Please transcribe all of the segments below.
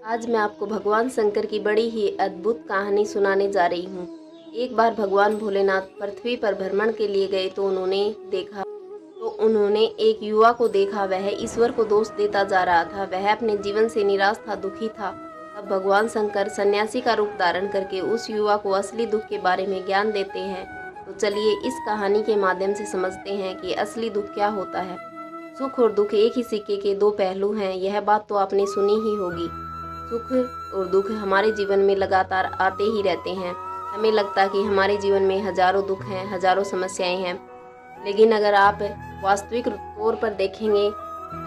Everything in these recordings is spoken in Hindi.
आज मैं आपको भगवान शंकर की बड़ी ही अद्भुत कहानी सुनाने जा रही हूँ। एक बार भगवान भोलेनाथ पृथ्वी पर भ्रमण के लिए गए तो उन्होंने एक युवा को देखा। वह ईश्वर को दोष देता जा रहा था। वह अपने जीवन से निराश था, दुखी था। तब भगवान शंकर सन्यासी का रूप धारण करके उस युवा को असली दुख के बारे में ज्ञान देते हैं। तो चलिए इस कहानी के माध्यम से समझते हैं कि असली दुख क्या होता है। सुख और दुख एक ही सिक्के के दो पहलू हैं। यह बात तो आपने सुनी ही होगी। सुख और दुख हमारे जीवन में लगातार आते ही रहते हैं। हमें लगता है कि हमारे जीवन में हजारों दुख हैं, हजारों समस्याएं हैं, लेकिन अगर आप वास्तविक तौर पर देखेंगे,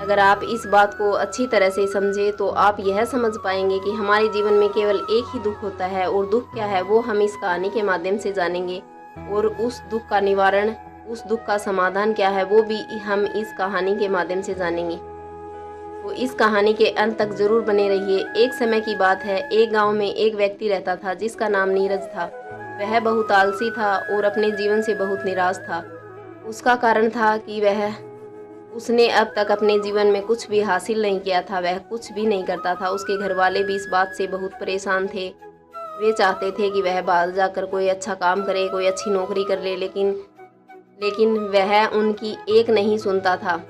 अगर आप इस बात को अच्छी तरह से समझे तो आप यह समझ पाएंगे कि हमारे जीवन में केवल एक ही दुख होता है। और दुख क्या है वो हम इस कहानी के माध्यम से जानेंगे, और उस दुख का निवारण, उस दुख का समाधान क्या है वो भी हम इस कहानी के माध्यम से जानेंगे। तो इस कहानी के अंत तक जरूर बने रहिए। एक समय की बात है, एक गांव में एक व्यक्ति रहता था जिसका नाम नीरज था। वह बहुत आलसी था और अपने जीवन से बहुत निराश था। उसका कारण था कि उसने अब तक अपने जीवन में कुछ भी हासिल नहीं किया था। वह कुछ भी नहीं करता था। उसके घर वाले भी इस बात से बहुत परेशान थे। वे चाहते थे कि वह बाहर जाकर कोई अच्छा काम करे, कोई अच्छी नौकरी कर ले, लेकिन वह उनकी एक नहीं सुनता था।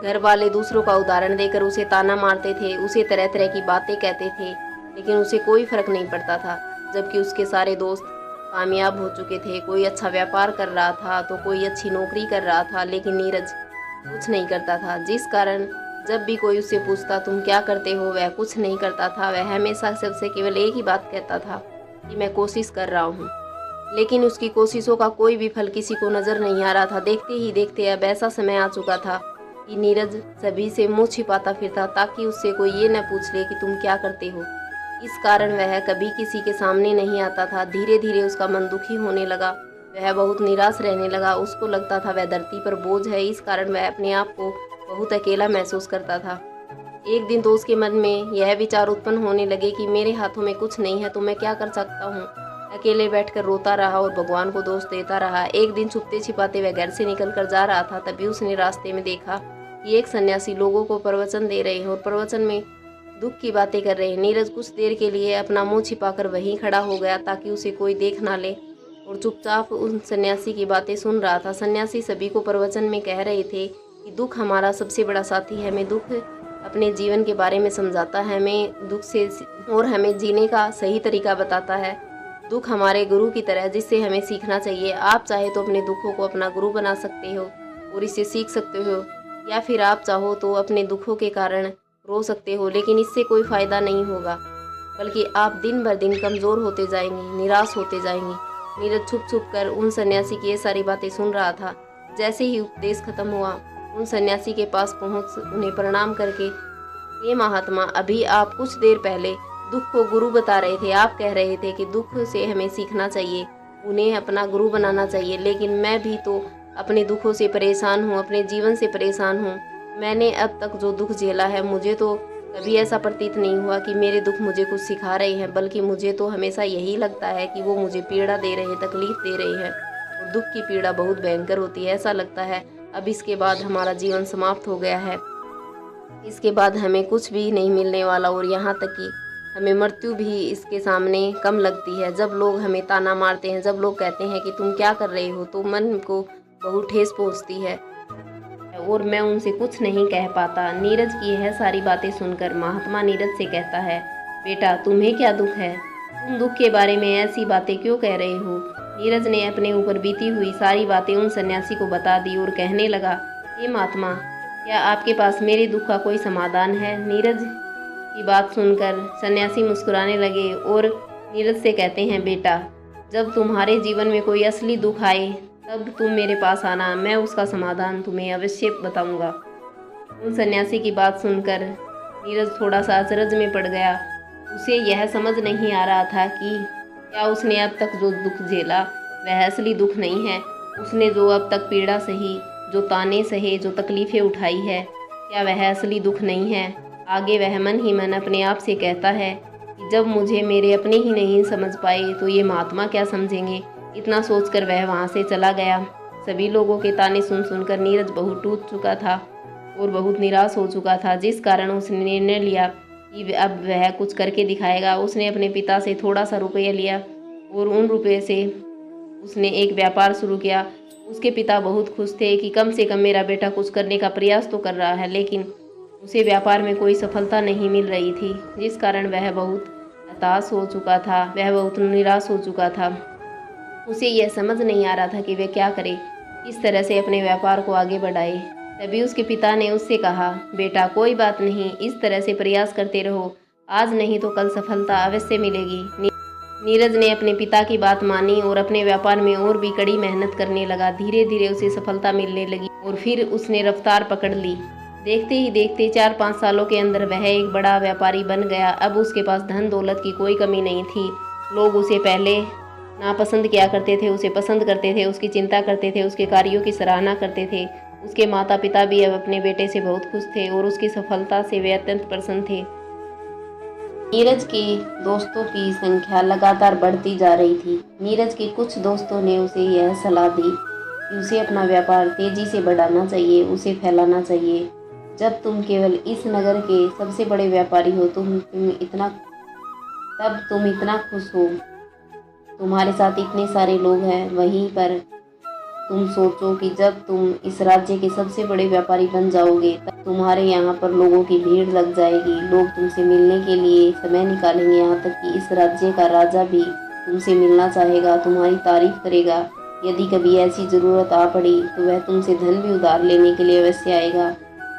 घर वाले दूसरों का उदाहरण देकर उसे ताना मारते थे, उसे तरह तरह की बातें कहते थे, लेकिन उसे कोई फर्क नहीं पड़ता था। जबकि उसके सारे दोस्त कामयाब हो चुके थे, कोई अच्छा व्यापार कर रहा था तो कोई अच्छी नौकरी कर रहा था, लेकिन नीरज कुछ नहीं करता था। जिस कारण जब भी कोई उससे पूछता तुम क्या करते हो, वह कुछ नहीं करता था। वह हमेशा सबसे केवल एक ही बात कहता था कि मैं कोशिश कर रहा हूँ, लेकिन उसकी कोशिशों का कोई भी फल किसी को नजर नहीं आ रहा था। देखते ही देखते अब ऐसा समय आ चुका था कि नीरज सभी से मुंह छिपाता फिरता, ताकि उससे कोई ये न पूछ ले कि तुम क्या करते हो। इस कारण वह कभी किसी के सामने नहीं आता था। धीरे धीरे उसका मन दुखी होने लगा। वह बहुत निराश रहने लगा। उसको लगता था वह धरती पर बोझ है। इस कारण वह अपने आप को बहुत अकेला महसूस करता था। एक दिन तो उसके मन में यह विचार उत्पन्न होने लगे कि मेरे हाथों में कुछ नहीं है तो मैं क्या कर सकता हूँ। अकेले बैठकर रोता रहा और भगवान को दोष देता रहा। एक दिन छुपते छिपाते वह घर से निकल कर जा रहा था। तभी उसने रास्ते में देखा कि एक सन्यासी लोगों को प्रवचन दे रहे हैं और प्रवचन में दुख की बातें कर रहे हैं। नीरज कुछ देर के लिए अपना मुंह छिपाकर वहीं खड़ा हो गया ताकि उसे कोई देख ना ले, और चुपचाप उन सन्यासी की बातें सुन रहा था। सन्यासी सभी को प्रवचन में कह रहे थे कि दुख हमारा सबसे बड़ा साथी है। हमें दुख अपने जीवन के बारे में समझाता है, हमें दुख से और हमें जीने का सही तरीका बताता है। दुख हमारे गुरु की तरह, जिससे हमें सीखना चाहिए। आप चाहे तो अपने दुखों को अपना गुरु बना सकते हो और इससे सीख सकते हो, या फिर आप चाहो तो अपने दुखों के कारण रो सकते हो, लेकिन इससे कोई फायदा नहीं होगा, बल्कि आप दिन भर दिन कमज़ोर होते जाएंगे, निराश होते जाएंगे। नीरज छुप छुप कर उन सन्यासी की ये सारी बातें सुन रहा था। जैसे ही उपदेश खत्म हुआ, उन सन्यासी के पास पहुंच उन्हें प्रणाम करके, ये महात्मा, अभी आप कुछ देर पहले दुख को गुरु बता रहे थे। आप कह रहे थे कि दुख से हमें सीखना चाहिए, उन्हें अपना गुरु बनाना चाहिए, लेकिन मैं भी तो अपने दुखों से परेशान हूँ, अपने जीवन से परेशान हूँ। मैंने अब तक जो दुख झेला है, मुझे तो कभी ऐसा प्रतीत नहीं हुआ कि मेरे दुख मुझे कुछ सिखा रहे हैं, बल्कि मुझे तो हमेशा यही लगता है कि वो मुझे पीड़ा दे रहे हैं, तकलीफ दे रहे हैं। और दुख की पीड़ा बहुत भयंकर होती है। ऐसा लगता है अब इसके बाद हमारा जीवन समाप्त हो गया है, इसके बाद हमें कुछ भी नहीं मिलने वाला, और यहाँ तक कि हमें मृत्यु भी इसके सामने कम लगती है। जब लोग हमें ताना मारते हैं, जब लोग कहते हैं कि तुम क्या कर रहे हो, तो मन को बहुत ठेस पहुँचती है और मैं उनसे कुछ नहीं कह पाता। नीरज की यह सारी बातें सुनकर महात्मा नीरज से कहता है, बेटा तुम्हें क्या दुख है, तुम दुख के बारे में ऐसी बातें क्यों कह रहे हो। नीरज ने अपने ऊपर बीती हुई सारी बातें उन सन्यासी को बता दी और कहने लगा, हे महात्मा, क्या आपके पास मेरे दुख का कोई समाधान है। नीरज की बात सुनकर सन्यासी मुस्कुराने लगे और नीरज से कहते हैं, बेटा जब तुम्हारे जीवन में कोई असली दुख आए तब तुम मेरे पास आना, मैं उसका समाधान तुम्हें अवश्य बताऊंगा। उन सन्यासी की बात सुनकर नीरज थोड़ा सा अचरज में पड़ गया। उसे यह समझ नहीं आ रहा था कि क्या उसने अब तक जो दुख झेला वह असली दुख नहीं है। उसने जो अब तक पीड़ा सही, जो ताने सहे, जो तकलीफ़ें उठाई है, क्या वह असली दुख नहीं है। आगे वह मन ही मन अपने आप से कहता है कि जब मुझे मेरे अपने ही नहीं समझ पाए तो ये महात्मा क्या समझेंगे। इतना सोचकर वह वहाँ से चला गया। सभी लोगों के ताने सुन सुनकर नीरज बहुत टूट चुका था और बहुत निराश हो चुका था, जिस कारण उसने निर्णय लिया कि अब वह कुछ करके दिखाएगा। उसने अपने पिता से थोड़ा सा रुपया लिया और उन रुपये से उसने एक व्यापार शुरू किया। उसके पिता बहुत खुश थे कि कम से कम मेरा बेटा कुछ करने का प्रयास तो कर रहा है, लेकिन उसे व्यापार में कोई सफलता नहीं मिल रही थी, जिस कारण वह बहुत हताश हो चुका था, वह बहुत निराश हो चुका था। उसे यह समझ नहीं आ रहा था कि वह क्या करे, किस तरह से अपने व्यापार को आगे बढ़ाए। तभी उसके पिता ने उससे कहा, बेटा कोई बात नहीं, इस तरह से प्रयास करते रहो, आज नहीं तो कल सफलता अवश्य मिलेगी। नीरज ने अपने पिता की बात मानी और अपने व्यापार में और भी कड़ी मेहनत करने लगा। धीरे धीरे उसे सफलता मिलने लगी और फिर उसने रफ्तार पकड़ ली। देखते ही देखते 4-5 सालों के अंदर वह एक बड़ा व्यापारी बन गया। अब उसके पास धन दौलत की कोई कमी नहीं थी। लोग उसे पहले नापसंद किया करते थे, उसे पसंद करते थे, उसकी चिंता करते थे, उसके कार्यों की सराहना करते थे। उसके माता पिता भी अब अपने बेटे से बहुत खुश थे और उसकी सफलता से वे अत्यंत प्रसन्न थे। नीरज के दोस्तों की संख्या लगातार बढ़ती जा रही थी। नीरज के कुछ दोस्तों ने उसे यह सलाह दी कि उसे अपना व्यापार तेजी से बढ़ाना चाहिए, उसे फैलाना चाहिए। जब तुम केवल इस नगर के सबसे बड़े व्यापारी हो, तब तुम इतना खुश हो, तुम्हारे साथ इतने सारे लोग हैं। वहीं पर तुम सोचो कि जब तुम इस राज्य के सबसे बड़े व्यापारी बन जाओगे, तब तुम्हारे यहाँ पर लोगों की भीड़ लग जाएगी। लोग तुमसे मिलने के लिए समय निकालेंगे, यहाँ तक कि इस राज्य का राजा भी तुमसे मिलना चाहेगा, तुम्हारी तारीफ करेगा। यदि कभी ऐसी ज़रूरत आ पड़ी तो वह तुमसे धन भी उधार लेने के लिए अवश्य आएगा।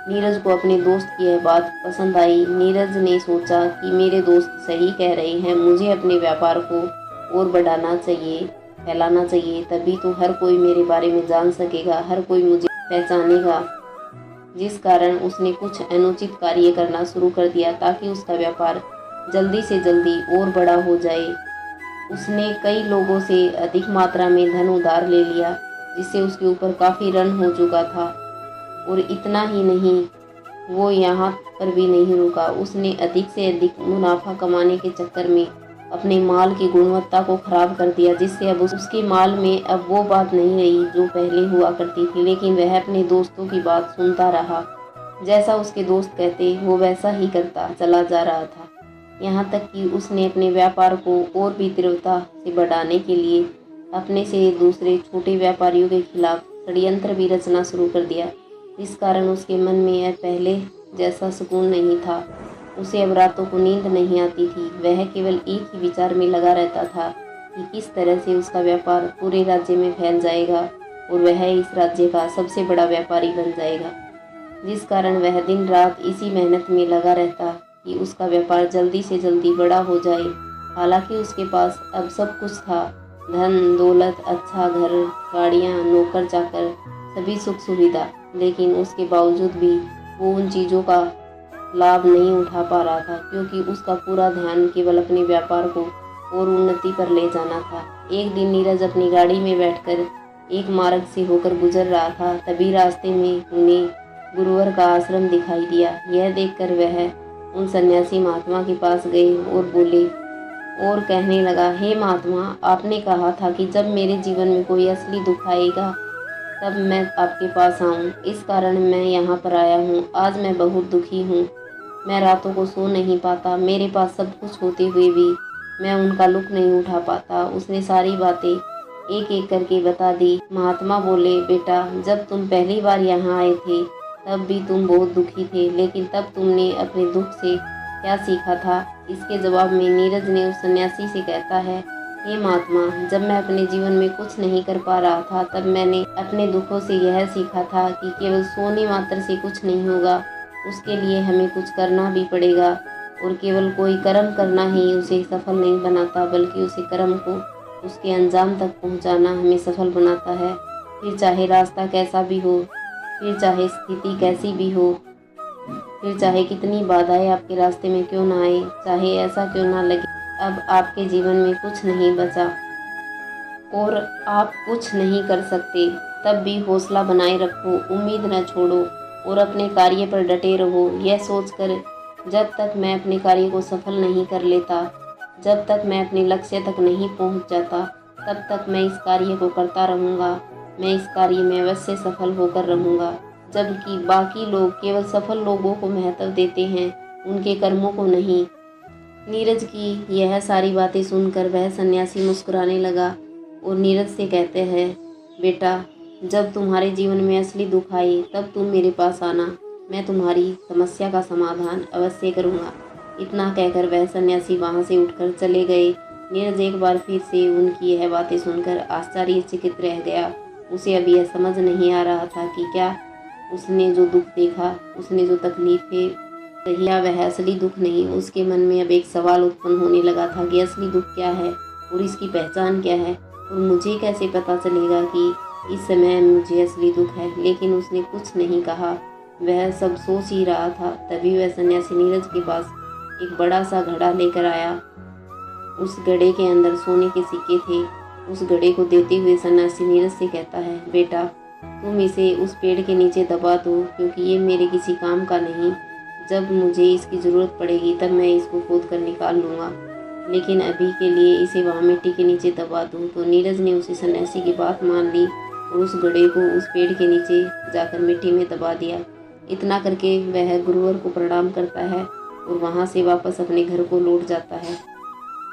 नीरज को अपने दोस्त की यह बात पसंद आई। नीरज ने सोचा कि मेरे दोस्त सही कह रहे हैं, मुझे अपने व्यापार को और बढ़ाना चाहिए, फैलाना चाहिए, तभी तो हर कोई मेरे बारे में जान सकेगा, हर कोई मुझे पहचानेगा। जिस कारण उसने कुछ अनुचित कार्य करना शुरू कर दिया ताकि उसका व्यापार जल्दी से जल्दी और बड़ा हो जाए। उसने कई लोगों से अधिक मात्रा में धन उधार ले लिया, जिससे उसके ऊपर काफ़ी ऋण हो चुका था। और इतना ही नहीं, वो यहाँ पर भी नहीं रुका। उसने अधिक से अधिक मुनाफा कमाने के चक्कर में अपने माल की गुणवत्ता को खराब कर दिया, जिससे अब उसके माल में अब वो बात नहीं रही जो पहले हुआ करती थी। लेकिन वह अपने दोस्तों की बात सुनता रहा। जैसा उसके दोस्त कहते वो वैसा ही करता चला जा रहा था। यहाँ तक कि उसने अपने व्यापार को और भी तीव्रता से बढ़ाने के लिए अपने से दूसरे छोटे व्यापारियों के खिलाफ षड्यंत्र भी रचना शुरू कर दिया। इस कारण उसके मन में अब पहले जैसा सुकून नहीं था। उसे अब रातों को नींद नहीं आती थी। वह केवल एक ही विचार में लगा रहता था कि किस तरह से उसका व्यापार पूरे राज्य में फैल जाएगा और वह इस राज्य का सबसे बड़ा व्यापारी बन जाएगा। जिस कारण वह दिन रात इसी मेहनत में लगा रहता कि उसका व्यापार जल्दी से जल्दी बड़ा हो जाए। हालांकि उसके पास अब सब कुछ था, धन दौलत, अच्छा घर, गाड़ियाँ, नौकर चाकर, सभी सुख सुविधा, लेकिन उसके बावजूद भी वो उन चीज़ों का लाभ नहीं उठा पा रहा था, क्योंकि उसका पूरा ध्यान केवल अपने व्यापार को और उन्नति पर ले जाना था। एक दिन नीरज अपनी गाड़ी में बैठकर एक मार्ग से होकर गुजर रहा था। तभी रास्ते में उन्हें गुरुवर का आश्रम दिखाई दिया। यह देखकर वह उन सन्यासी महात्मा के पास गए और बोले और कहने लगा, हे महात्मा, आपने कहा था कि जब मेरे जीवन में कोई असली दुख आएगा तब मैं आपके पास आऊँ। इस कारण मैं यहाँ पर आया हूँ। आज मैं बहुत दुखी हूँ। मैं रातों को सो नहीं पाता। मेरे पास सब कुछ होते हुए भी मैं उनका लुत्फ नहीं उठा पाता। उसने सारी बातें एक एक करके बता दी। महात्मा बोले, बेटा, जब तुम पहली बार यहाँ आए थे तब भी तुम बहुत दुखी थे, लेकिन तब तुमने अपने दुख से क्या सीखा था? इसके जवाब में नीरज ने उस सन्यासी से कहता है, हे महात्मा, जब मैं अपने जीवन में कुछ नहीं कर पा रहा था तब मैंने अपने दुखों से यह सीखा था कि केवल सोने मात्र से कुछ नहीं होगा, उसके लिए हमें कुछ करना भी पड़ेगा। और केवल कोई कर्म करना ही उसे सफल नहीं बनाता, बल्कि उसे कर्म को उसके अंजाम तक पहुंचाना हमें सफल बनाता है। फिर चाहे रास्ता कैसा भी हो, फिर चाहे स्थिति कैसी भी हो, फिर चाहे कितनी बाधाएं आपके रास्ते में क्यों ना आए, चाहे ऐसा क्यों ना लगे अब आपके जीवन में कुछ नहीं बचा और आप कुछ नहीं कर सकते, तब भी हौसला बनाए रखो, उम्मीद न छोड़ो और अपने कार्य पर डटे रहो। यह सोचकर जब तक मैं अपने कार्य को सफल नहीं कर लेता, जब तक मैं अपने लक्ष्य तक नहीं पहुंच जाता, तब तक मैं इस कार्य को करता रहूँगा। मैं इस कार्य में अवश्य सफल होकर रहूँगा। जबकि बाकी लोग केवल सफल लोगों को महत्व देते हैं, उनके कर्मों को नहीं। नीरज की यह सारी बातें सुनकर वह सन्यासी मुस्कुराने लगा और नीरज से कहते हैं, बेटा, जब तुम्हारे जीवन में असली दुख आए तब तुम मेरे पास आना, मैं तुम्हारी समस्या का समाधान अवश्य करूँगा। इतना कहकर वह सन्यासी वहाँ से उठकर चले गए। नीरज एक बार फिर से उनकी यह बातें सुनकर आश्चर्यचकित रह गया। उसे अभी यह समझ नहीं आ रहा था कि क्या उसने जो दुख देखा, उसने जो तकलीफें सही, वह असली दुख नहीं। उसके मन में अब एक सवाल उत्पन्न होने लगा था कि असली दुख क्या है और इसकी पहचान क्या है, और मुझे कैसे पता चलेगा कि इस समय मुझे असली दुख है। लेकिन उसने कुछ नहीं कहा, वह सब सोच ही रहा था। तभी वह सन्यासी नीरज के पास एक बड़ा सा घड़ा लेकर आया। उस घड़े के अंदर सोने के सिक्के थे। उस घड़े को देते हुए सन्यासी नीरज से कहता है, बेटा, तुम इसे उस पेड़ के नीचे दबा दो, क्योंकि ये मेरे किसी काम का नहीं। जब मुझे इसकी ज़रूरत पड़ेगी तब मैं इसको खोद कर निकाल लूँगा, लेकिन अभी के लिए इसे वहाँ मिट्टी के नीचे दबा दूँ। तो नीरज ने उसे सन्यासी की बात मान ली और उस घड़े को उस पेड़ के नीचे जाकर मिट्टी में दबा दिया। इतना करके वह गुरुवर को प्रणाम करता है और वहाँ से वापस अपने घर को लौट जाता है।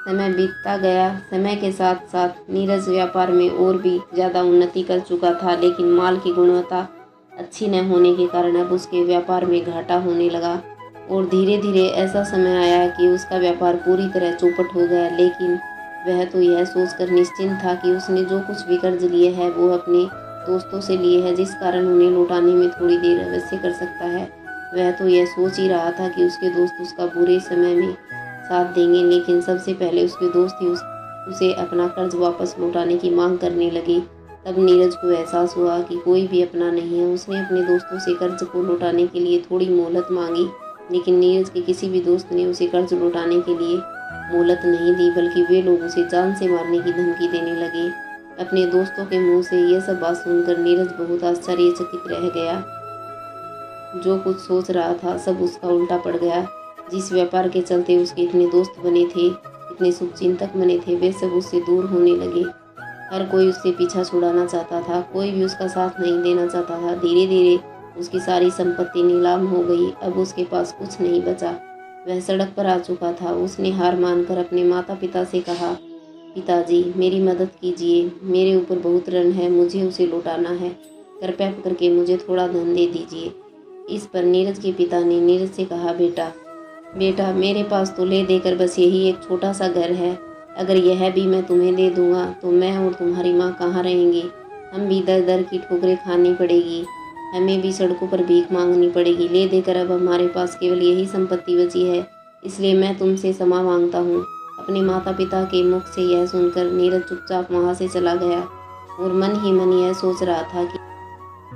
समय बीतता गया। समय के साथ साथ नीरज व्यापार में और भी ज़्यादा उन्नति कर चुका था, लेकिन माल की गुणवत्ता अच्छी न होने के कारण अब उसके व्यापार में घाटा होने लगा और धीरे धीरे ऐसा समय आया कि उसका व्यापार पूरी तरह चौपट हो गया। लेकिन वह तो यह सोचकर निश्चिंत था कि उसने जो कुछ भी कर्ज लिए है वो अपने दोस्तों से लिए है, जिस कारण उन्हें लौटाने में थोड़ी देर अवश्य कर सकता है। वह तो यह सोच ही रहा था कि उसके दोस्त उसका बुरे समय में साथ देंगे, लेकिन सबसे पहले उसके दोस्त ही उसे अपना कर्ज वापस लौटाने की मांग करने लगे। तब नीरज को एहसास हुआ कि कोई भी अपना नहीं है। उसने अपने दोस्तों से कर्ज को लौटाने के लिए थोड़ी मोहलत मांगी, लेकिन नीरज के किसी भी दोस्त ने उसे कर्ज लौटाने के लिए मोहलत नहीं दी, बल्कि वे लोग उसे जान से मारने की धमकी देने लगे। अपने दोस्तों के मुंह से यह सब बात सुनकर नीरज बहुत आश्चर्यचकित रह गया। जो कुछ सोच रहा था सब उसका उल्टा पड़ गया। जिस व्यापार के चलते उसके इतने दोस्त बने थे, इतने शुभचिंतक बने थे, वे सब उससे दूर होने लगे। हर कोई उससे पीछा छुड़ाना चाहता था, कोई भी उसका साथ नहीं देना चाहता था। धीरे धीरे उसकी सारी संपत्ति नीलाम हो गई। अब उसके पास कुछ नहीं बचा। वह सड़क पर आ चुका था। उसने हार मानकर अपने माता पिता से कहा, पिताजी, मेरी मदद कीजिए, मेरे ऊपर बहुत ऋण है, मुझे उसे लौटाना है, कृपया करके मुझे थोड़ा धन दे दीजिए। इस पर नीरज के पिता ने नीरज से कहा, बेटा, मेरे पास तो ले देकर बस यही एक छोटा सा घर है। अगर यह भी मैं तुम्हें दे दूंगा तो मैं और तुम्हारी माँ कहाँ रहेंगे? हम भी दर दर की ठोकरें खानी पड़ेगी, हमें भी सड़कों पर भीख मांगनी पड़ेगी। ले देकर अब हमारे पास केवल यही संपत्ति बची है, इसलिए मैं तुमसे क्षमा मांगता हूँ। अपने माता पिता के मुख से यह सुनकर नीरज चुपचाप वहाँ से चला गया और मन ही मन यह सोच रहा था कि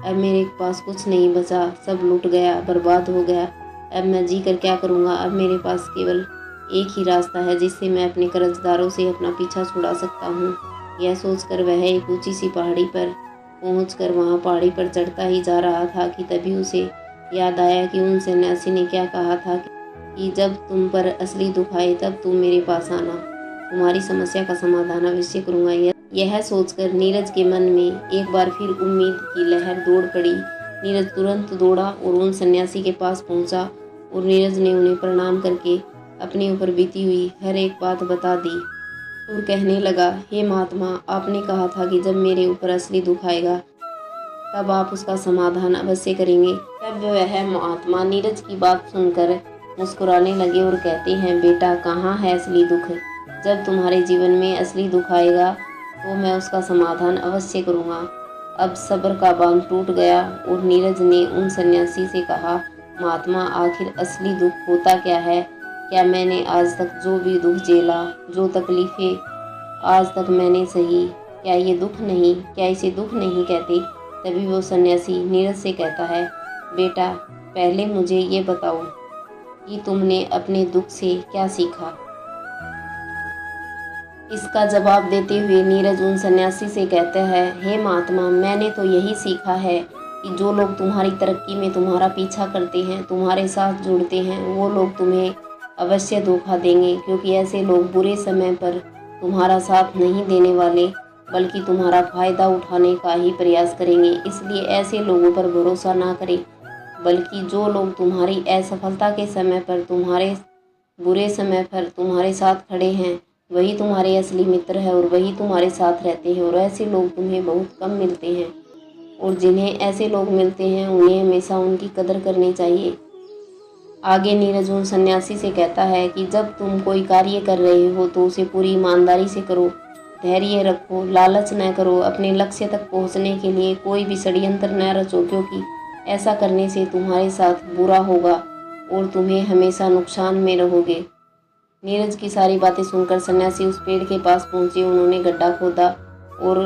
अब मेरे पास कुछ नहीं बचा, सब लूट गया, बर्बाद हो गया। अब मैं जी कर क्या करूँगा? अब मेरे पास केवल एक ही रास्ता है जिससे मैं अपने कर्जदारों से अपना पीछा छुड़ा सकता हूँ। यह सोचकर वह एक ऊंची सी पहाड़ी पर पहुंचकर वहाँ पहाड़ी पर चढ़ता ही जा रहा था कि तभी उसे याद आया कि उन सन्यासी ने क्या कहा था कि जब तुम पर असली दुख आए तब तुम मेरे पास आना, तुम्हारी समस्या का समाधान अवश्य करूँगा। यह सोचकर नीरज के मन में एक बार फिर उम्मीद की लहर दौड़ पड़ी। नीरज तुरंत दौड़ा और उन सन्यासी के पास पहुंचा और नीरज ने उन्हें प्रणाम करके अपने ऊपर बीती हुई हर एक बात बता दी और कहने लगा, हे महात्मा, आपने कहा था कि जब मेरे ऊपर असली दुख आएगा तब आप उसका समाधान अवश्य करेंगे। तब वह महात्मा नीरज की बात सुनकर मुस्कुराने लगे और कहते हैं, बेटा, कहाँ है असली दुख? जब तुम्हारे जीवन में असली दुख आएगा तो मैं उसका समाधान अवश्य करूँगा। अब सब्र का बांध टूट गया और नीरज ने उन सन्यासी से कहा, महात्मा, आखिर असली दुख होता क्या है? क्या मैंने आज तक जो भी दुख झेला, जो तकलीफ़ें आज तक मैंने सही, क्या ये दुख नहीं? क्या इसे दुख नहीं कहते? तभी वो सन्यासी नीरज से कहता है, बेटा, पहले मुझे ये बताओ कि तुमने अपने दुख से क्या सीखा? इसका जवाब देते हुए नीरज उन सन्यासी से कहता है, हे महात्मा, मैंने तो यही सीखा है कि जो लोग तुम्हारी तरक्की में तुम्हारा पीछा करते हैं, तुम्हारे साथ जुड़ते हैं, वो लोग तुम्हें अवश्य धोखा देंगे, क्योंकि ऐसे लोग बुरे समय पर तुम्हारा साथ नहीं देने वाले, बल्कि तुम्हारा फायदा उठाने का ही प्रयास करेंगे। इसलिए ऐसे लोगों पर भरोसा ना करें। बल्कि जो लोग तुम्हारी असफलता के समय पर, तुम्हारे बुरे समय पर तुम्हारे साथ खड़े हैं, वही तुम्हारे असली मित्र हैं और वही तुम्हारे साथ रहते हैं। और ऐसे लोग तुम्हें बहुत कम मिलते हैं, और जिन्हें ऐसे लोग मिलते हैं उन्हें हमेशा उनकी कदर करनी चाहिए। आगे नीरज उन सन्यासी से कहता है कि जब तुम कोई कार्य कर रहे हो तो उसे पूरी ईमानदारी से करो, धैर्य रखो, लालच न करो, अपने लक्ष्य तक पहुंचने के लिए कोई भी षड्यंत्र न रचो, क्योंकि ऐसा करने से तुम्हारे साथ बुरा होगा और तुम्हें हमेशा नुकसान में रहोगे। नीरज की सारी बातें सुनकर सन्यासी उस पेड़ के पास पहुंचे। उन्होंने गड्ढा खोदा और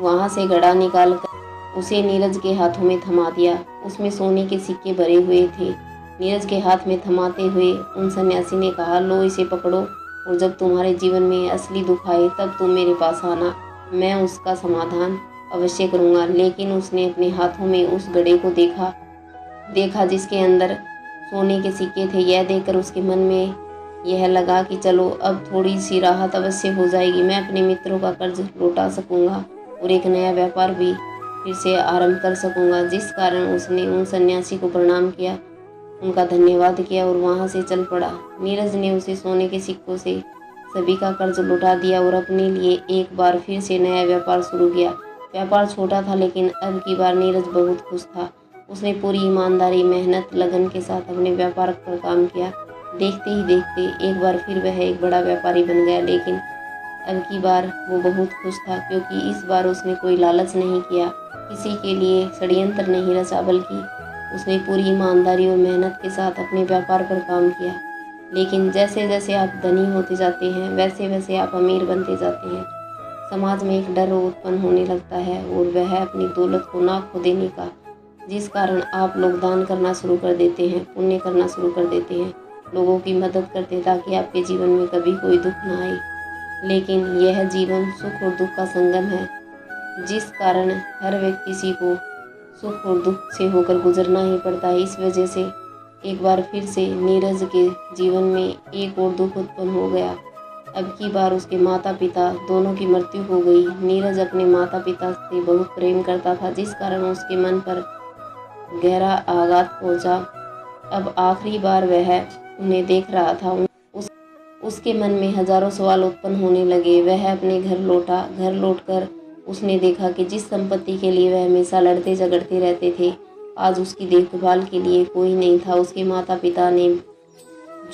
वहां से घड़ा निकाल कर उसे नीरज के हाथों में थमा दिया। उसमें सोने के सिक्के भरे हुए थे। नीरज के हाथ में थमाते हुए उन सन्यासी ने कहा, लो इसे पकड़ो, और जब तुम्हारे जीवन में असली दुख आए तब तुम मेरे पास आना, मैं उसका समाधान अवश्य करूँगा। लेकिन उसने अपने हाथों में उस घड़े को देखा जिसके अंदर सोने के सिक्के थे। यह देखकर उसके मन में यह लगा कि चलो अब थोड़ी सी राहत अवश्य हो जाएगी, मैं अपने मित्रों का कर्ज लौटा सकूंगा और एक नया व्यापार भी फिर से आरंभ कर सकूंगा। जिस कारण उसने उन सन्यासी को प्रणाम किया, उनका धन्यवाद किया और वहां से चल पड़ा। नीरज ने उसे सोने के सिक्कों से सभी का कर्ज लौटा दिया और अपने लिए एक बार फिर से नया व्यापार शुरू किया। व्यापार छोटा था, लेकिन अब की बार नीरज बहुत खुश था। उसने पूरी ईमानदारी, मेहनत, लगन के साथ अपने व्यापार पर काम किया। देखते ही देखते एक बार फिर वह एक बड़ा व्यापारी बन गया। लेकिन अब की बार वो बहुत खुश था, क्योंकि इस बार उसने कोई लालच नहीं किया, किसी के लिए षड्यंत्र नहीं रचा, बल्कि उसने पूरी ईमानदारी और मेहनत के साथ अपने व्यापार पर काम किया। लेकिन जैसे जैसे आप धनी होते जाते हैं, वैसे वैसे आप अमीर बनते जाते हैं। समाज में एक डर उत्पन्न होने लगता है, और वह अपनी दौलत को ना खो देने का, जिस कारण आप लोग दान करना शुरू कर देते हैं, पुण्य करना शुरू कर देते हैं, लोगों की मदद करते हैं, ताकि आपके जीवन में कभी कोई दुख ना आए। लेकिन यह जीवन सुख और दुख का संगम है, जिस कारण हर व्यक्ति को सुख और दुख से होकर गुजरना ही पड़ता है। इस वजह से एक बार फिर से नीरज के जीवन में एक और दुख उत्पन्न हो गया। अब की बार उसके माता पिता दोनों की मृत्यु हो गई। नीरज अपने माता पिता से बहुत प्रेम करता था, जिस कारण उसके मन पर गहरा आघात पहुंचा। अब आखिरी बार वह उन्हें देख रहा था। उसके मन में हजारों सवाल उत्पन्न होने लगे। वह अपने घर लौटा। घर लौटकर उसने देखा कि जिस संपत्ति के लिए वह हमेशा लड़ते झगड़ते रहते थे, आज उसकी देखभाल के लिए कोई नहीं था। उसके माता पिता ने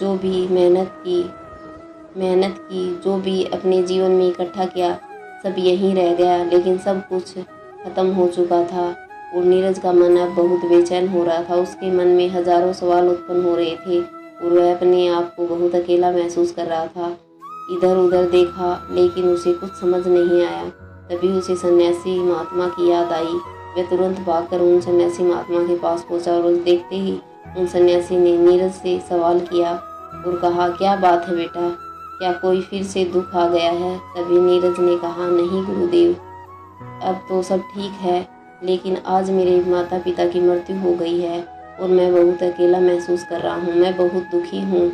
जो भी मेहनत की, जो भी अपने जीवन में इकट्ठा किया, सब यहीं रह गया। लेकिन सब कुछ खत्म हो चुका था और नीरज का मन अब बहुत बेचैन हो रहा था। उसके मन में हजारों सवाल उत्पन्न हो रहे थे और वह अपने आप को बहुत अकेला महसूस कर रहा था। इधर उधर देखा, लेकिन उसे कुछ समझ नहीं आया। तभी उसे सन्यासी महात्मा की याद आई। वह तुरंत भागकर उन सन्यासी महात्मा के पास पहुंचा और देखते ही उन सन्यासी ने नीरज से सवाल किया और कहा, क्या बात है बेटा, क्या कोई फिर से दुख आ गया है? तभी नीरज ने कहा, नहीं गुरुदेव, अब तो सब ठीक है, लेकिन आज मेरे माता पिता की मृत्यु हो गई है और मैं बहुत अकेला महसूस कर रहा हूँ। मैं बहुत दुखी हूँ,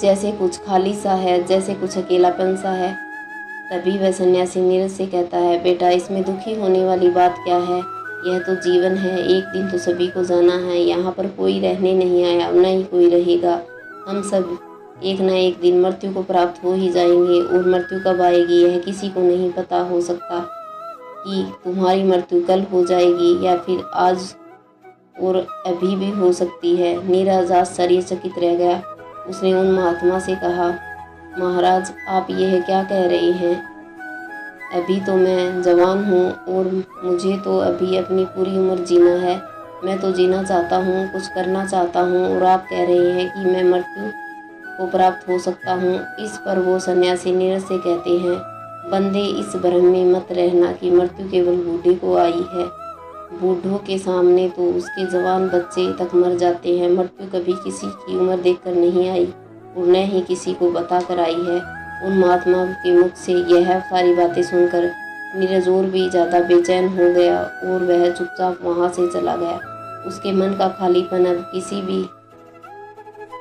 जैसे कुछ खाली सा है, जैसे कुछ अकेलापन सा है। तभी वह सन्यासी नीरज से कहता है, बेटा इसमें दुखी होने वाली बात क्या है? यह तो जीवन है, एक दिन तो सभी को जाना है। यहाँ पर कोई रहने नहीं आया, न ही कोई रहेगा। हम सब एक न एक दिन मृत्यु को प्राप्त हो ही जाएंगे, और मृत्यु कब आएगी यह किसी को नहीं पता। हो सकता कि तुम्हारी मृत्यु कल हो जाएगी या फिर आज और अभी भी हो सकती है। नीरज आश्चर्यचकित रह गया। उसने उन महात्मा से कहा, महाराज आप यह क्या कह रहे हैं? अभी तो मैं जवान हूँ और मुझे तो अभी अपनी पूरी उम्र जीना है। मैं तो जीना चाहता हूँ, कुछ करना चाहता हूँ, और आप कह रहे हैं कि मैं मृत्यु को प्राप्त हो सकता हूँ। इस पर वो सन्यासी नीरज से कहते हैं, बंदे इस भ्रम में मत रहना कि मृत्यु केवल बूढ़े को आई है। बूढ़ों के सामने तो उसके जवान बच्चे तक मर जाते हैं। मृत्यु कभी किसी की उम्र देखकर नहीं आई और न ही किसी को बता कर आई है। उन महात्मा के मुख से यह सारी बातें सुनकर नीरज और भी ज़्यादा बेचैन हो गया और वह चुपचाप वहाँ से चला गया। उसके मन का खालीपन अब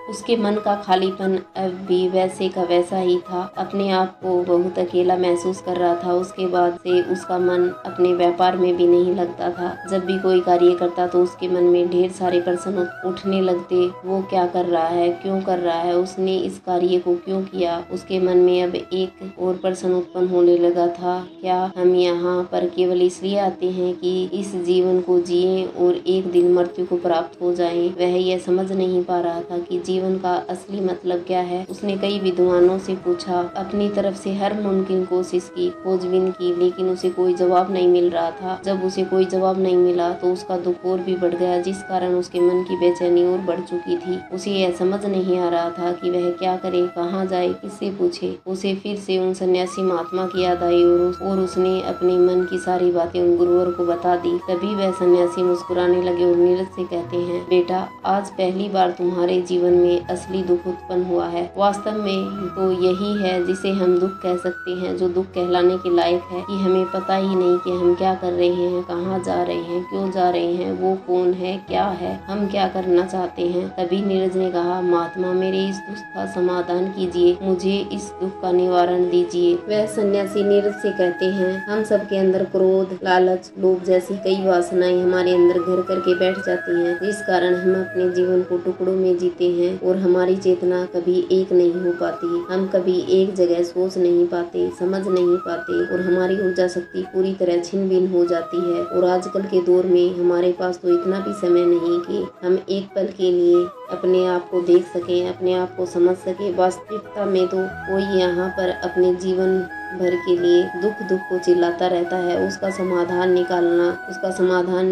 उसके मन का खालीपन अब भी वैसे का वैसा ही था। अपने आप को बहुत अकेला महसूस कर रहा था। उसके बाद से उसका मन अपने व्यापार में भी नहीं लगता था। जब भी कोई कार्य करता तो उसके मन में ढेर सारे प्रश्न उठने लगते। वो क्या कर रहा है, क्यों कर रहा है, उसने इस कार्य को क्यों किया। उसके मन में अब एक और प्रश्न उत्पन्न होने लगा था, क्या हम यहाँ पर केवल इसलिए आते हैं कि इस जीवन को जिए और एक दिन मृत्यु को प्राप्त हो जाएं। वह यह समझ नहीं पा रहा था कि जीवन का असली मतलब क्या है। उसने कई विद्वानों से पूछा, अपनी तरफ से हर मुमकिन कोशिश की, खोजबीन की, लेकिन उसे कोई जवाब नहीं मिल रहा था। जब उसे कोई जवाब नहीं मिला तो उसका दुख और भी बढ़ गया, जिस कारण उसके मन की बेचैनी और बढ़ चुकी थी। उसे यह समझ नहीं आ रहा था कि वह क्या करे, कहाँ जाए, किससे पूछे। उसे फिर से उन सन्यासी महात्मा की याद आई और उसने अपने मन की सारी बातें उन गुरुवर को बता दी। तभी वह सन्यासी मुस्कुराने लगे और नीरज से कहते हैं, बेटा, आज पहली बार तुम्हारे जीवन में असली दुख उत्पन्न हुआ है। वास्तव में तो यही है जिसे हम दुख कह सकते हैं, जो दुख कहलाने के लायक है कि हमें पता ही नहीं कि हम क्या कर रहे हैं, कहाँ जा रहे हैं, क्यों जा रहे हैं, वो कौन है, क्या है, हम क्या करना चाहते हैं। तभी नीरज ने कहा, महात्मा, मेरे इस दुख का समाधान कीजिए, मुझे इस दुख का निवारण दीजिए। वह सन्यासी नीरज से कहते हैं, हम सबके अंदर क्रोध, लालच, लोभ जैसी कई वासनाएं हमारे अंदर घर करके बैठ जाती हैं, जिस कारण हम अपने जीवन को टुकड़ों में जीते हैं और हमारी चेतना कभी एक नहीं हो पाती। हम कभी एक जगह सोच नहीं पाते, समझ नहीं पाते और हमारी ऊर्जा शक्ति पूरी तरह छिन भिन्न हो जाती है। और आजकल के दौर में हमारे पास तो इतना भी समय नहीं कि हम एक पल के लिए अपने आप को देख सकें, अपने आप को समझ सकें। वास्तविकता में तो कोई यहाँ पर अपने जीवन भर के लिए दुख को चिल्लाता रहता है। उसका समाधान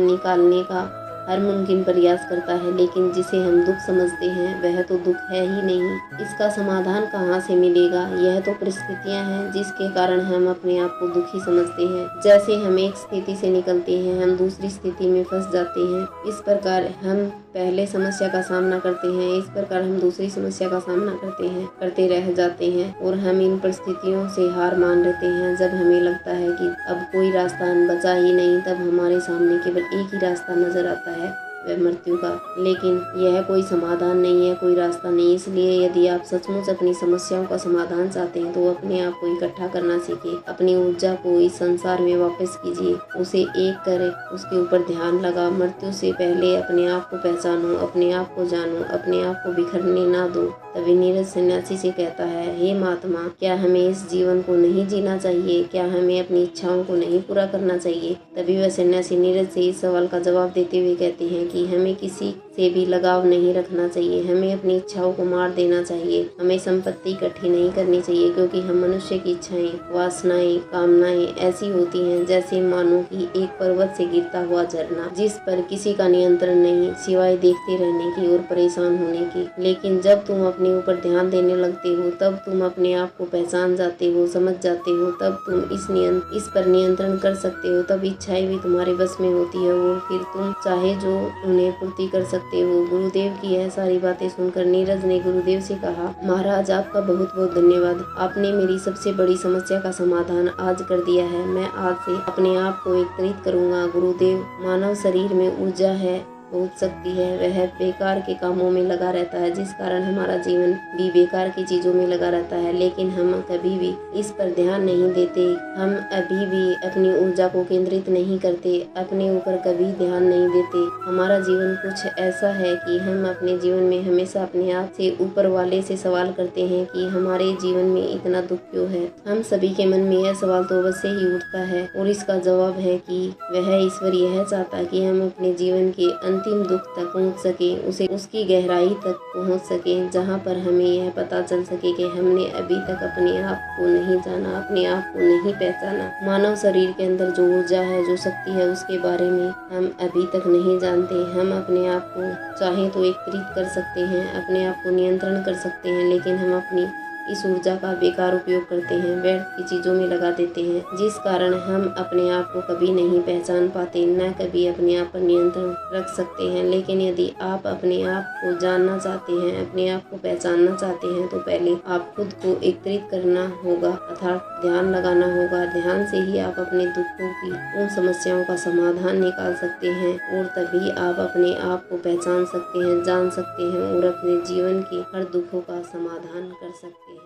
निकालने का हर मुमकिन प्रयास करता है, लेकिन जिसे हम दुख समझते हैं वह तो दुख है ही नहीं। इसका समाधान कहाँ से मिलेगा। यह तो परिस्थितियाँ हैं जिसके कारण हम अपने आप को दुखी समझते हैं। जैसे हम एक स्थिति से निकलते हैं, हम दूसरी स्थिति में फंस जाते हैं। इस प्रकार हम पहले समस्या का सामना करते हैं, इस प्रकार हम दूसरी समस्या का सामना करते रह जाते हैं और हम इन परिस्थितियों से हार मान लेते हैं। जब हमें लगता है कि अब कोई रास्ता बचा ही नहीं, तब हमारे सामने केवल एक ही रास्ता नजर आता है, वह मृत्यु का। लेकिन यह कोई समाधान नहीं है, कोई रास्ता नहीं। इसलिए यदि आप सचमुच अपनी समस्याओं का समाधान चाहते हैं तो अपने आप को इकट्ठा करना सीखें, अपनी ऊर्जा को इस संसार में वापस कीजिए, उसे एक करें, उसके ऊपर ध्यान लगा। मृत्यु से पहले अपने आप को पहचानो, अपने आप को जानो, अपने आप को बिखरने ना दो। तभी नीरज सन्यासी से कहता है, हे महात्मा, क्या हमें इस जीवन को नहीं जीना चाहिए, क्या हमें अपनी इच्छाओं को नहीं पूरा करना चाहिए। तभी वह सन्यासी नीरज से इस सवाल का जवाब देते हुए कहते हैं कि हमें किसी से भी लगाव नहीं रखना चाहिए, हमें अपनी इच्छाओं को मार देना चाहिए, हमें संपत्ति इकट्ठी नहीं करनी चाहिए, क्योंकि हम मनुष्य की इच्छाएं, वासनाएं, कामनाएं ऐसी होती हैं जैसे मानो कि एक पर्वत से गिरता हुआ झरना, जिस पर किसी का नियंत्रण नहीं सिवाय देखते रहने की और परेशान होने की। लेकिन जब तुम अपने ऊपर ध्यान देने लगते हो, तब तुम अपने आप को पहचान जाते हो, समझ जाते हो, तब तुम इस पर नियंत्रण कर सकते हो। तब इच्छाएं भी तुम्हारे बस में होती है और फिर तुम चाहे जो उन्हें पूर्ति कर सकते हो। गुरुदेव की यह सारी बातें सुनकर नीरज ने गुरुदेव से कहा, महाराज, आपका बहुत बहुत धन्यवाद। आपने मेरी सबसे बड़ी समस्या का समाधान आज कर दिया है। मैं आज से अपने आप को एकत्रित करूंगा। गुरुदेव, मानव शरीर में ऊर्जा है, बहुत शक्ति है, वह बेकार के कामों में लगा रहता है, जिस कारण हमारा जीवन भी बेकार की चीजों में लगा रहता है। लेकिन हम कभी भी इस पर ध्यान नहीं देते, हम अभी भी अपनी ऊर्जा को केंद्रित नहीं करते, अपने ऊपर कभी ध्यान नहीं देते। हमारा जीवन कुछ ऐसा है कि हम अपने जीवन में हमेशा अपने आप से, ऊपर वाले से सवाल करते हैं कि हमारे जीवन में इतना दुख क्यों है। हम सभी के मन में यह सवाल तो अवश्य ही उठता है और इसका जवाब है कि वह ईश्वर यह चाहता है कि हम अपने जीवन के अंतिम दुख तक पहुंच सके, उसे उसकी गहराई तक पहुंच सके, जहां पर हमें यह पता चल सके कि हमने अभी तक अपने आप को नहीं जाना, अपने आप को नहीं पहचाना। मानव शरीर के अंदर जो ऊर्जा है, जो शक्ति है, उसके बारे में हम अभी तक नहीं जानते। हम अपने आप को चाहे तो एकत्रित कर सकते हैं, अपने आप को नियंत्रण कर सकते हैं, लेकिन हम अपनी इस ऊर्जा का बेकार उपयोग करते हैं, व्यर्थ की चीज़ों में लगा देते हैं, जिस कारण हम अपने आप को कभी नहीं पहचान पाते, न कभी अपने आप पर नियंत्रण रख सकते हैं। लेकिन यदि आप अपने आप को जानना चाहते हैं, अपने आप को पहचानना चाहते हैं, तो पहले आप खुद को एकत्रित करना होगा, अर्थात ध्यान लगाना होगा। ध्यान से ही आप अपने दुखों की उन समस्याओं का समाधान निकाल सकते हैं और तभी आप अपने आप को पहचान सकते हैं, जान सकते हैं और अपने जीवन के हर दुखों का समाधान कर सकते हैं।